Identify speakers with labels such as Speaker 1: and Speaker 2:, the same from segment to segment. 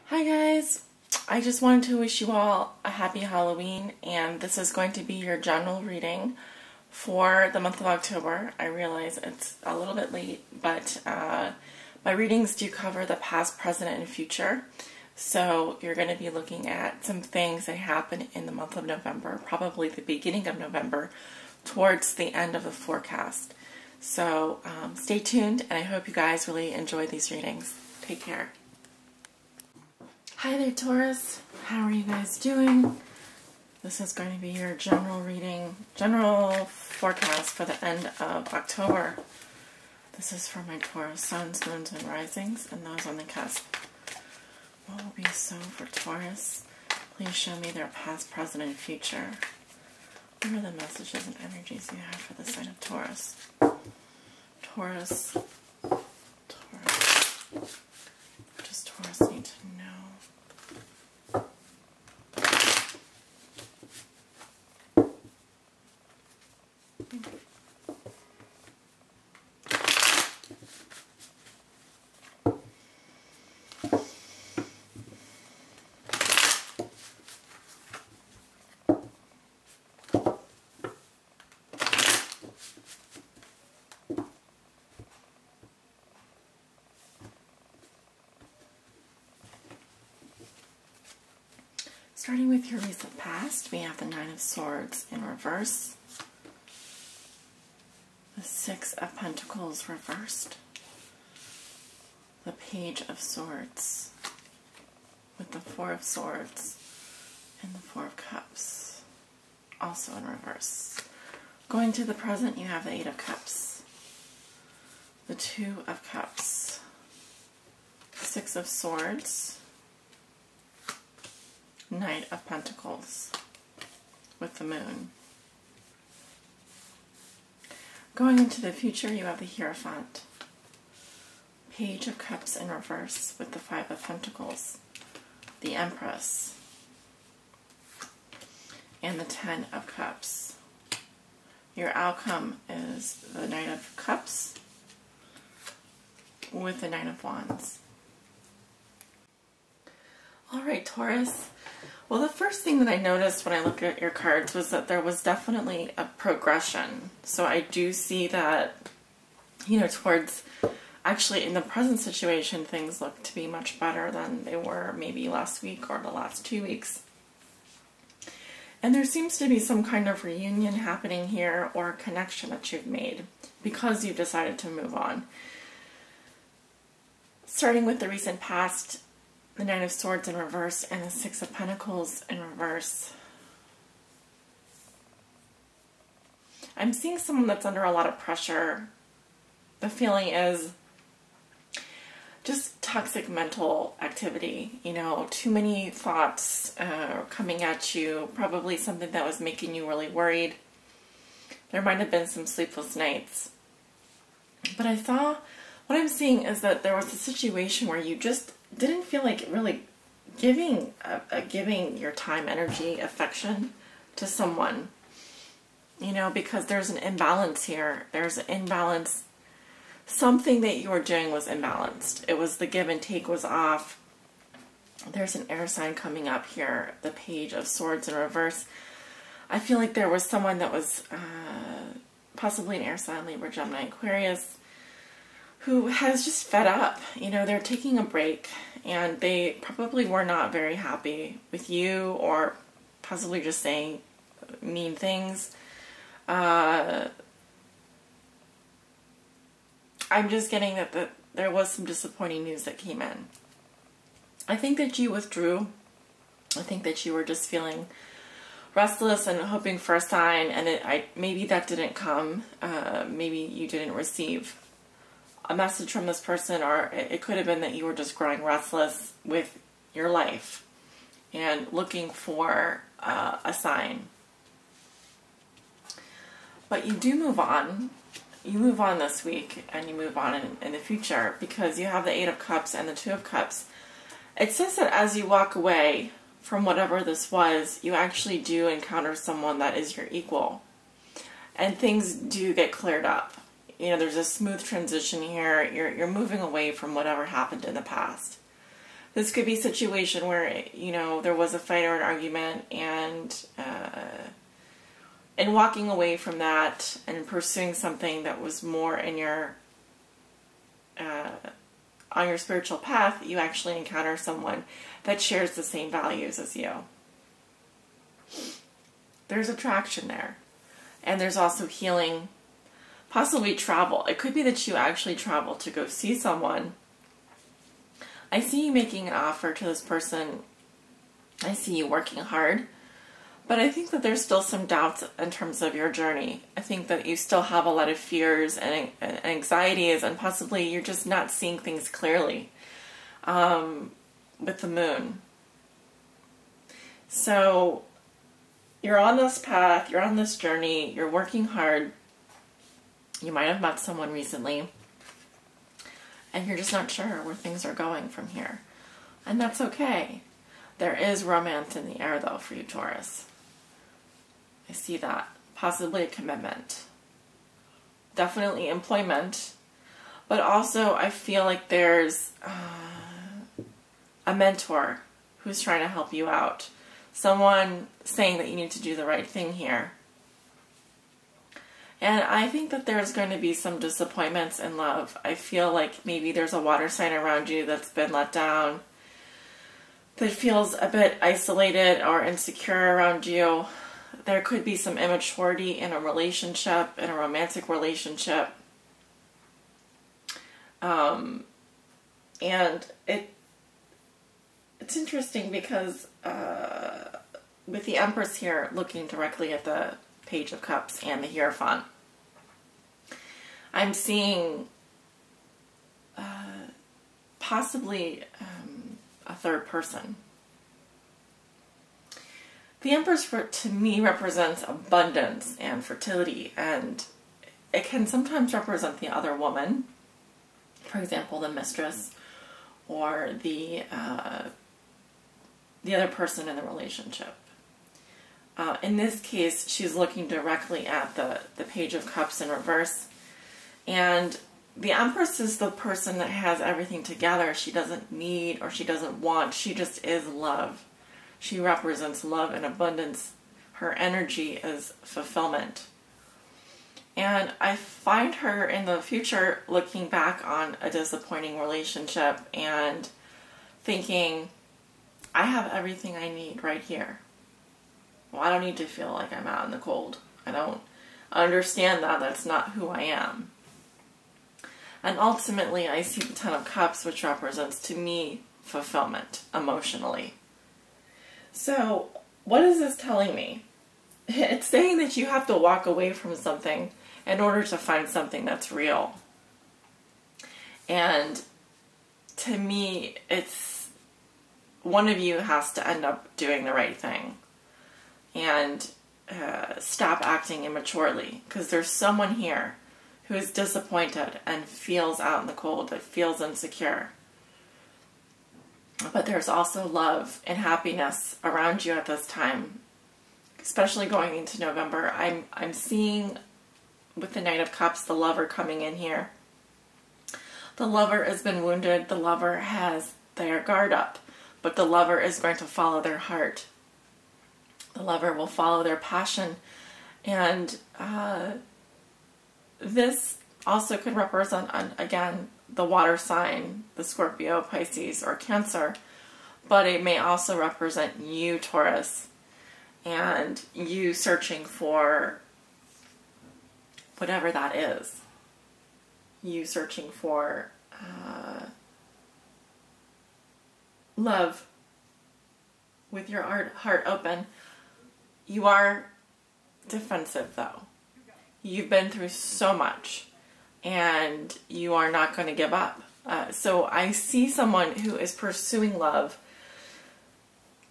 Speaker 1: Hi guys, I just wanted to wish you all a happy Halloween, and this is going to be your general reading for the month of October. I realize it's a little bit late, but my readings do cover the past, present, and future. So you're going to be looking at some things that happen in the month of November, probably the beginning of November, towards the end of the forecast. So stay tuned, and I hope you guys really enjoy these readings. Take care. Hi there, Taurus. How are you guys doing? This is going to be your general reading, general forecast for the end of October. This is for my Taurus suns, moons, and risings, and those on the cusp. What will be so for Taurus? Please show me their past, present, and future. What are the messages and energies you have for the sign of Taurus? Taurus. What does Taurus need to know? Starting with your recent past, we have the Nine of Swords in reverse, the Six of Pentacles reversed, the Page of Swords, with the Four of Swords, and the Four of Cups, also in reverse. Going to the present, you have the Eight of Cups, the Two of Cups, the Six of Swords, Knight of Pentacles with the Moon. Going into the future, you have the Hierophant, Page of Cups in reverse with the Five of Pentacles, the Empress, and the Ten of Cups. Your outcome is the Knight of Cups with the Nine of Wands. Alright, Taurus. Well, the first thing that I noticed when I looked at your cards was that there was definitely a progression. So I do see that, towards, actually in the present situation, things look to be much better than they were maybe last week or the last 2 weeks. And there seems to be some kind of reunion happening here, or a connection that you've made because you've decided to move on. Starting with the recent past, the Nine of Swords in reverse and the Six of Pentacles in reverse. I'm seeing someone that's under a lot of pressure. The feeling is just toxic mental activity, too many thoughts coming at you, probably something that was making you really worried. There might have been some sleepless nights. But what I'm seeing is that there was a situation where you just didn't feel like really giving your time, energy, affection to someone, because there's an imbalance here. There's an imbalance. Something that you were doing was imbalanced. It was the give and take was off. There's an air sign coming up here, the Page of Swords in reverse. I feel like there was someone that was possibly an air sign, Libra, Gemini, Aquarius, who has just fed up. They're taking a break, and they probably were not very happy with you, or possibly just saying mean things. I'm just getting that there was some disappointing news that came in. I think that you withdrew. I think that you were just feeling restless and hoping for a sign, and maybe that didn't come. Maybe you didn't receive a message from this person, or it could have been that you were just growing restless with your life and looking for a sign. But you do move on. You move on this week, and you move on in the future, because you have the Eight of Cups and the Two of Cups. It says that as you walk away from whatever this was, you actually do encounter someone that is your equal, and things do get cleared up. There's a smooth transition here. You're moving away from whatever happened in the past. This could be a situation where, you know, there was a fight or an argument, and walking away from that and pursuing something that was more in your on your spiritual path, you actually encounter someone that shares the same values as you. There's attraction there. And there's also healing, possibly travel. It could be that you actually travel to go see someone. I see you making an offer to this person. I see you working hard. But I think that there's still some doubts in terms of your journey. I think that you still have a lot of fears and anxieties, and possibly you're just not seeing things clearly with the moon. So you're on this path, you're on this journey, you're working hard. You might have met someone recently, and you're just not sure where things are going from here. And that's okay. There is romance in the air, though, for you, Taurus. I see that. Possibly a commitment. Definitely employment. But also, I feel like there's a mentor who's trying to help you out. Someone saying that you need to do the right thing here. And I think that there's going to be some disappointments in love. I feel like maybe there's a water sign around you that's been let down, that feels a bit isolated or insecure around you. There could be some immaturity in a relationship, in a romantic relationship. And it's interesting because with the Empress here looking directly at the Page of Cups and the Hierophant, I'm seeing possibly a third person. The Empress, to me, represents abundance and fertility, and it can sometimes represent the other woman, for example, the mistress, or the other person in the relationship. In this case, she's looking directly at the Page of Cups in reverse, and the Empress is the person that has everything together. She doesn't need or she doesn't want. She just is love. She represents love and abundance. Her energy is fulfillment. And I find her in the future looking back on a disappointing relationship and thinking, I have everything I need right here. Well, I don't need to feel like I'm out in the cold. I don't understand that. That's not who I am. And ultimately, I see the Ten of Cups, which represents, to me, fulfillment emotionally. So, what is this telling me? It's saying that you have to walk away from something in order to find something that's real. And to me, it's one of you has to end up doing the right thing and stop acting immaturely, because there's someone here who is disappointed and feels out in the cold, that feels insecure. But there's also love and happiness around you at this time, especially going into November. I'm seeing with the Knight of Cups, the lover coming in here. The lover has been wounded. The lover has their guard up, but the lover is going to follow their heart. The lover will follow their passion. And this also could represent, again, the water sign, the Scorpio, Pisces, or Cancer, but it may also represent you, Taurus, and you searching for whatever that is. You searching for love with your heart open. You are defensive, though. You've been through so much, and you are not going to give up. So I see someone who is pursuing love,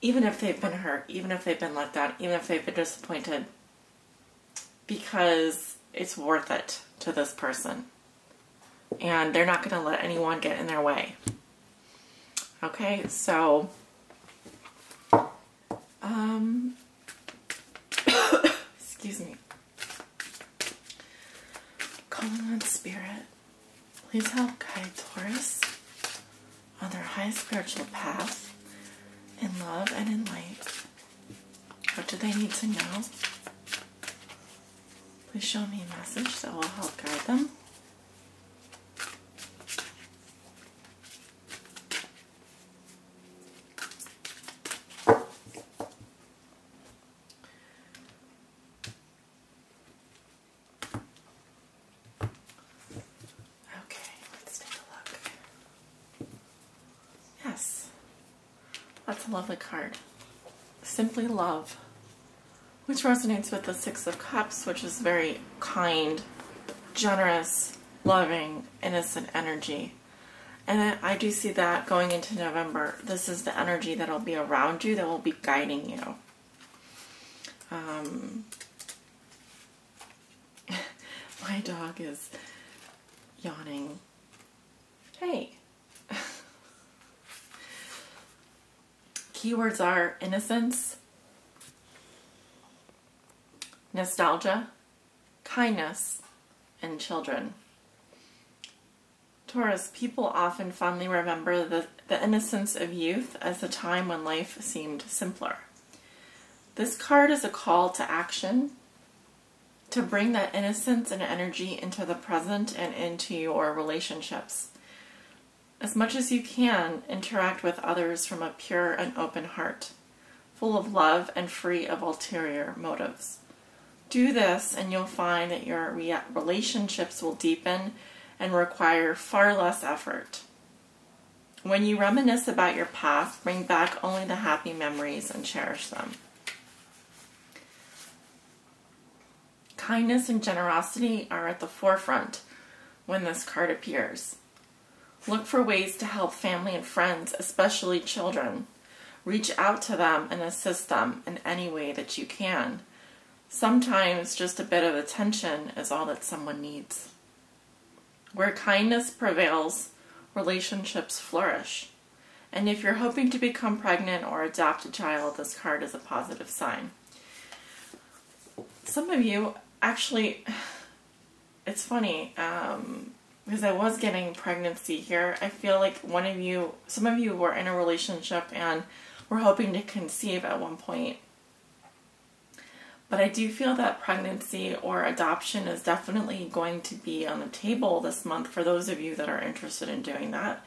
Speaker 1: even if they've been hurt, even if they've been let down, even if they've been disappointed, because it's worth it to this person. And they're not going to let anyone get in their way. Okay, so excuse me. Calling on Spirit. Please help guide Taurus on their highest spiritual path in love and in light. What do they need to know? Please show me a message that will help guide them. Yes, that's a lovely card. Simply love, which resonates with the Six of Cups, which is very kind, generous, loving, innocent energy. And I do see that going into November. This is the energy that will be around you, that will be guiding you. My dog is yawning. Hey. Keywords are innocence, nostalgia, kindness, and children. Taurus, people often fondly remember the innocence of youth as the time when life seemed simpler. This card is a call to action, to bring that innocence and energy into the present and into your relationships. As much as you can, interact with others from a pure and open heart, full of love and free of ulterior motives. Do this and you'll find that your relationships will deepen and require far less effort. When you reminisce about your past, bring back only the happy memories and cherish them. Kindness and generosity are at the forefront when this card appears. Look for ways to help family and friends, especially children. Reach out to them and assist them in any way that you can. Sometimes just a bit of attention is all that someone needs. Where kindness prevails, relationships flourish. And if you're hoping to become pregnant or adopt a child, this card is a positive sign. Some of you, actually, it's funny, because I was getting pregnancy here. I feel like some of you were in a relationship and were hoping to conceive at one point. But I do feel that pregnancy or adoption is definitely going to be on the table this month for those of you that are interested in doing that.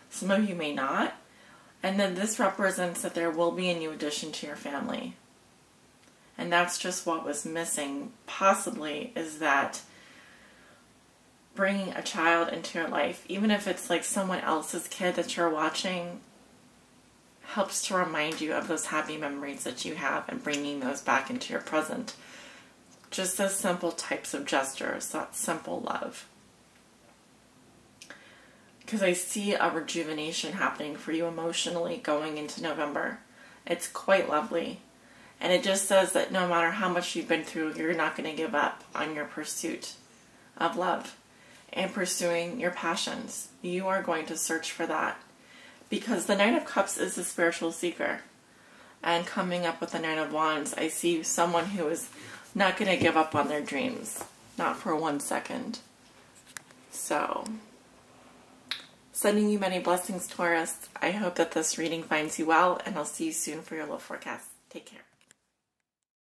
Speaker 1: Some of you may not. And then this represents that there will be a new addition to your family. And that's just what was missing, possibly, is that bringing a child into your life, even if it's like someone else's kid that you're watching, helps to remind you of those happy memories that you have and bringing those back into your present. Just those simple types of gestures, that simple love. Because I see a rejuvenation happening for you emotionally going into November. It's quite lovely. And it just says that no matter how much you've been through, you're not going to give up on your pursuit of love and pursuing your passions. You are going to search for that. Because the Knight of Cups is a spiritual seeker. And coming up with the Knight of Wands, I see someone who is not going to give up on their dreams. Not for 1 second. So, sending you many blessings, Taurus. I hope that this reading finds you well, and I'll see you soon for your love forecast. Take care.